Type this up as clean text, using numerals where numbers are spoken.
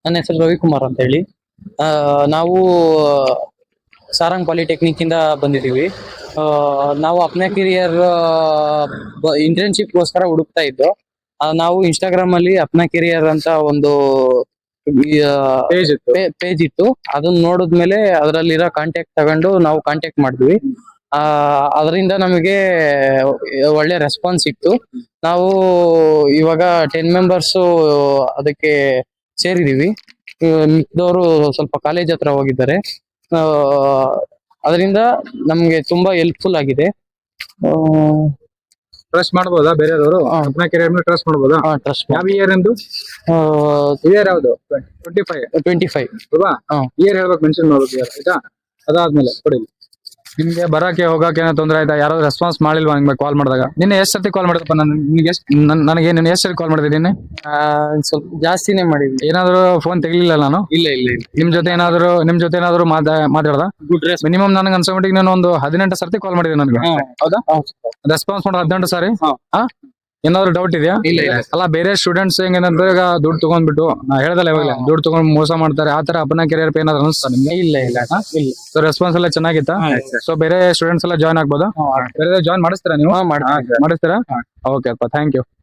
ನನ್ನ ಹೆಸರು ರವಿಕುಮಾರ್ ಅಂತ ಹೇಳಿ. ನಾವು ಸಾರಂಗ್ ಪಾಲಿಟೆಕ್ನಿಕ್ ಇಂದ ಬಂದಿದ್ದೀವಿ. ನಾವು ಅಪ್ನಾ ಕಿರಿಯರ್ ಇಂಟರ್ನ್ಶಿಪ್ಗೋಸ್ಕರ ಹುಡುಕ್ತಾ ಇದ್ದು. ನಾವು ಇನ್ಸ್ಟಾಗ್ರಾಮ್ ಅಲ್ಲಿ ಅಪ್ನಾ ಕಿರಿಯರ್ ಅಂತ ಒಂದು ಪೇಜ್ ಇತ್ತು. ಅದನ್ನ ನೋಡಿದ್ಮೇಲೆ ಅದರಲ್ಲಿರೋ ಕಾಂಟ್ಯಾಕ್ಟ್ ತಗೊಂಡು ನಾವು ಕಾಂಟ್ಯಾಕ್ಟ್ ಮಾಡಿದ್ವಿ. ಅದರಿಂದ ನಮಗೆ ಒಳ್ಳೆ ರೆಸ್ಪಾನ್ಸ್ ಸಿಕ್ತು. ನಾವು ಇವಾಗ 10 ಮೆಂಬರ್ಸ್ ಅದಕ್ಕೆ ಸೇರಿದೀವಿ. ಮಿಕ್ದವರು ಸ್ವಲ್ಪ ಕಾಲೇಜ್ ಹತ್ರ ಹೋಗಿದ್ದಾರೆ. ಅದರಿಂದ ನಮ್ಗೆ ತುಂಬಾ ಹೆಲ್ಪ್ಫುಲ್ ಆಗಿದೆ. ಟ್ರಸ್ಟ್ ಮಾಡಬಹುದಾ ಬೇರೆಯವರು? ಅಪ್ನಾ ಕೆರಿಯರ್ ಮೇಲೆ ಟ್ರಸ್ಟ್ ಮಾಡಬಹುದಾ? ಟ್ರಸ್ಟ್. ಯಾವ ಇಯರ್ ಎಂದು? ಇಯರ್ ಯಾವುದು? 25 ಅಲ್ವಾ? ಇಯರ್ ಹೇಳ್ಬೇಕು, ಮೆನ್ಷನ್ ಮಾಡ್ಬೇಕು ಇಯರ್, ಆಯ್ತಾ? ಅದಾದ್ಮೇಲೆ ಕೊಡಿ. ನಿಮ್ಗೆ ಬರಕ್ಕೆ ಹೋಗಕ್ಕೆ ಏನೋ ತೊಂದ್ರೆ ಆಯ್ತಾ? ಯಾರೋ ರೆಸ್ಪಾನ್ಸ್ ಮಾಡಿಲ್ವಾ ನಿಮ್ಗೆ ಕಾಲ್ ಮಾಡಿದಾಗ? ನಿನ್ನೆ ಎಷ್ಟು ಸರ್ತಿ ಕಾಲ್ ಮಾಡಿದಪ್ಪ? ನನಗೆ ನೀನು ಎಷ್ಟು ಸರ್ತಿ ಕಾಲ್ ಮಾಡಿದೆ ನಿನ್ನೆ? ಸ್ವಲ್ಪ ಜಾಸ್ತಿನೇ ಮಾಡಿದ್ವಿ. ಏನಾದ್ರು ಫೋನ್ ತೆಗಿಲಿಲ್ಲ ನಾನು? ಇಲ್ಲ. ನಿಮ್ ಜೊತೆ ಏನಾದ್ರು ಮಾತಾಡ್ದ? ಮಿನಿಮಮ್ ನನಗೆ ಅನ್ಸೋಮಟ್ಟಿಗೆ ನಾನು ಒಂದು 18 ಸರ್ತಿ ಕಾಲ್ ಮಾಡಿದೆ ನನಗೆ. ಹೌದಾ? ರೆಸ್ಪಾನ್ಸ್ ಮಾಡೋದು 18 ಸಾರಿ. ಏನಾದ್ರು ಡೌಟ್ ಇದೆಯಾ? ಇಲ್ಲ. ಅಲ್ಲ, ಬೇರೆ ಸ್ಟೂಡೆಂಟ್ಸ್ ಹೆಂಗಂದ್ರೆ ಈಗ ದುಡ್ಡು ತಗೊಂಡ್ಬಿಟ್ಟು, ನಾ ಹೇಳ್ದಲ್ಲ ಇವಾಗಲೇ, ದುಡ್ಡು ತಗೊಂಡ್ ಮೋಸ ಮಾಡ್ತಾರೆ. ಆತರ ಅಪ್ನಾ ಕೆರಿಯರ್ ಪೇ ಏನಾದ್ರು ಅನಿಸ್ತಾ ನಿಮ್ಗೆ? ಇಲ್ಲ. ಸೊ ರೆಸ್ಪಾನ್ಸ್ ಎಲ್ಲ ಚೆನ್ನಾಗಿತ್ತಾ? ಸೊ ಬೇರೆ ಸ್ಟೂಡೆಂಟ್ಸ್ ಎಲ್ಲ ಜಾಯ್ನ್ ಆಗ್ಬೋದಾ? ಬೇರೆ ಜಾಯ್ನ್ ಮಾಡಿಸ್ತೀರಾ ನೀವು? ಮಾಡ್ತೀವಿ. ಮಾಡಿಸ್ತೀರಾ? ಓಕೆ ಅಪ್ಪ, ಥ್ಯಾಂಕ್ ಯು.